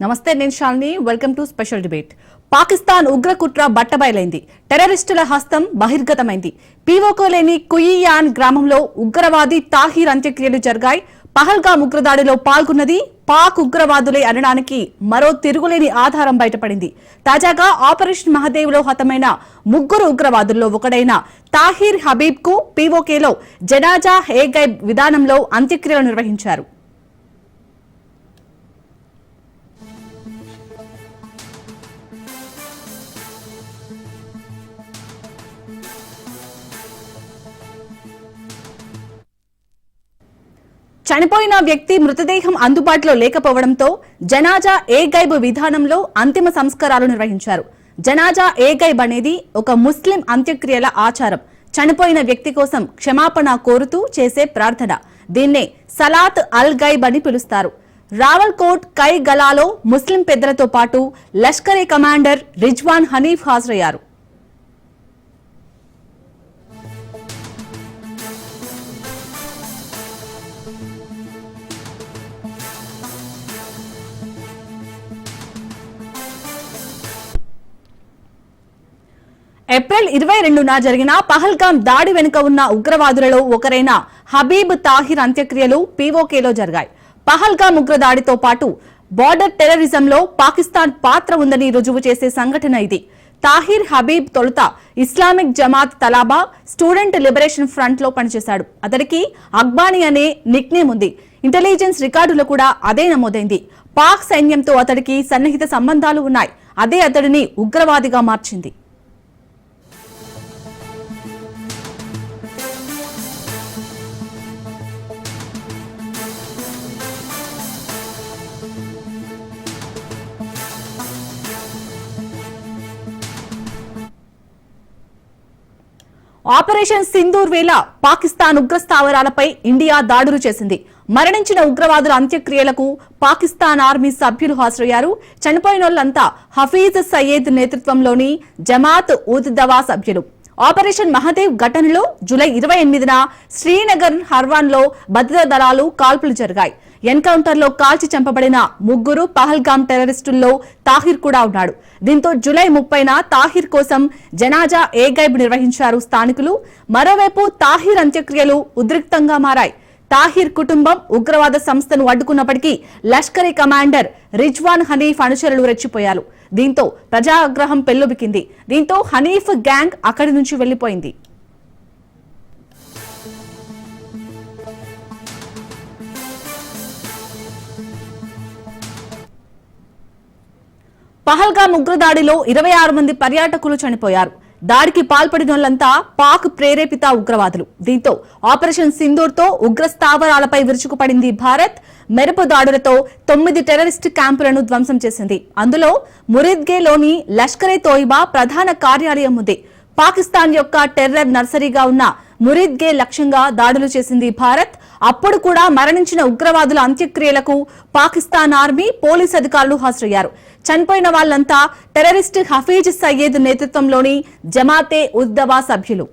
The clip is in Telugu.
నమస్తే, నేను Shalini. Welcome to special debate. Pakistan ఉగ్రకుట్ర బట్టబయలైంది. టెర్రరిస్టుల హస్తం బహిర్గతమైంది. పీఓకో లేని కుయియాన్ గ్రామంలో ఉగ్రవాది తాహిర్ అంత్యక్రియలు జరిగాయి. పహల్గామ్ ఉగ్రదాడిలో పాల్గొన్నది పాక్ ఉగ్రవాదులే అనడానికి మరో తిరుగులేని ఆధారం బయటపడింది. తాజాగా ఆపరేషన్ మహదేవ్ లో హతమైన ముగ్గురు ఉగ్రవాదుల్లో ఒకడైన తాహిర్ హబీబ్ కు పీఓకేలో జనాజా ఏ గైబ్ విధానంలో అంత్యక్రియలు నిర్వహించారు. చనిపోయిన వ్యక్తి మృతదేహం అందుబాటులో లేకపోవడంతో జనాజా ఏ గైబ్ విధానంలో అంతిమ సంస్కారాలు నిర్వహించారు. జనాజా ఏ గైబ్ అనేది ఒక ముస్లిం అంత్యక్రియల ఆచారం. చనిపోయిన వ్యక్తి కోసం క్షమాపణ కోరుతూ చేసే ప్రార్థన. దీన్నే సలాత్ అల్ గైబ్ అని పిలుస్తారు. రావల్కోట్ కై గలాలో ముస్లిం పెద్దలతో పాటు లష్కరే కమాండర్ రిజ్వాన్ హనీఫ్ హాజరయ్యారు. ఏప్రిల్ 22న జరిగిన పహల్గామ్ దాడి వెనుక ఉన్న ఉగ్రవాదులలో ఒకరైన హబీబ్ తాహిర్ అంత్యక్రియలు పీఓకేలో జరిగాయి. పహల్గామ్ ఉగ్రదాడితో పాటు బార్డర్ టెర్రరిజంలో పాకిస్తాన్ పాత్ర ఉందని రుజువు చేసే సంఘటన ఇది. తాహిర్ హబీబ్ తొలుత Islamic Jamaat Talaba student liberation front లో పనిచేశాడు. అతడికి అక్బానీ అనే నిక్నేమ్ ఉంది. ఇంటెలిజెన్స్ రికార్డులో కూడా అదే నమోదైంది. పాక్ సైన్యంతో అతడికి సన్నిహిత సంబంధాలు ఉన్నాయి. అదే అతడిని ఉగ్రవాదిగా మార్చింది. ఆపరేషన్ సింధూర్ వేళ పాకిస్తాన్ ఉగ్రస్థావరాలపై ఇండియా దాడులు చేసింది. మరణించిన ఉగ్రవాదుల అంత్యక్రియలకు పాకిస్తాన్ ఆర్మీ సభ్యులు హాజరయ్యారు. చనిపోయినోళ్లంతా హఫీజ్ సయ్యద్ నేతృత్వంలోని జమాత్ ఉద్ దవా సభ్యులు. ఆపరేషన్ మహదేవ్ ఘటనలో జూలై 28న శ్రీనగర్ హర్వాన్ లో భద్రతా దళాలు కాల్పులు జరిగాయి. ఎన్కౌంటర్ లో కాల్చి చంపబడిన ముగ్గురు పహల్గామ్ టెర్రరిస్టుల్లో తాహిర్ కూడా ఉన్నాడు. దీంతో జూలై 30న తాహిర్ కోసం జనాజా ఏ గైబ్ నిర్వహించారు స్థానికులు. మరోవైపు తాహిర్ అంత్యక్రియలు ఉద్రిక్తంగా మారాయి. తాహిర్ కుటుంబం ఉగ్రవాద సంస్థను అడ్డుకున్నప్పటికీ లష్కరీ కమాండర్ రిజ్వాన్ హనీఫ్ అనుచరులు రెచ్చిపోయారు. దీంతో ప్రజాగ్రహం పెల్లుబికింది. దీంతో హనీఫ్ గ్యాంగ్ అక్కడి నుంచి వెళ్లిపోయింది. పహల్గామ్ ఉగ్రదాడిలో 26 మంది పర్యాటకులు చనిపోయారు. దాడికి పాల్పడినోళ్లంతా పాక్ ప్రేరేపిత ఉగ్రవాదులు. దీంతో ఆపరేషన్ సింధూర్ తో ఉగ్ర స్థావరాలపై విరుచుకుపడింది భారత్. మెరుపు దాడులతో 9 టెర్రరిస్ట్ క్యాంపులను ధ్వంసం చేసింది. అందులో మురిద్గేలోని లష్కరే తోయిబా ప్రధాన కార్యాలయం ఉంది. పాకిస్తాన్ యొక్క టెర్రర్ నర్సరీగా ఉన్న మురిద్గే లక్ష్యంగా దాడులు చేసింది భారత్. అప్పుడు కూడా మరణించిన ఉగ్రవాదుల అంత్యక్రియలకు పాకిస్తాన్ ఆర్మీ పోలీస్ అధికారులు హాజరయ్యారు. చనిపోయిన వాళ్లంతా టెర్రరిస్ట్ హఫీజ్ సయ్యద్ నేతృత్వంలోని జమాతే ఉద్ దవా సభ్యులు.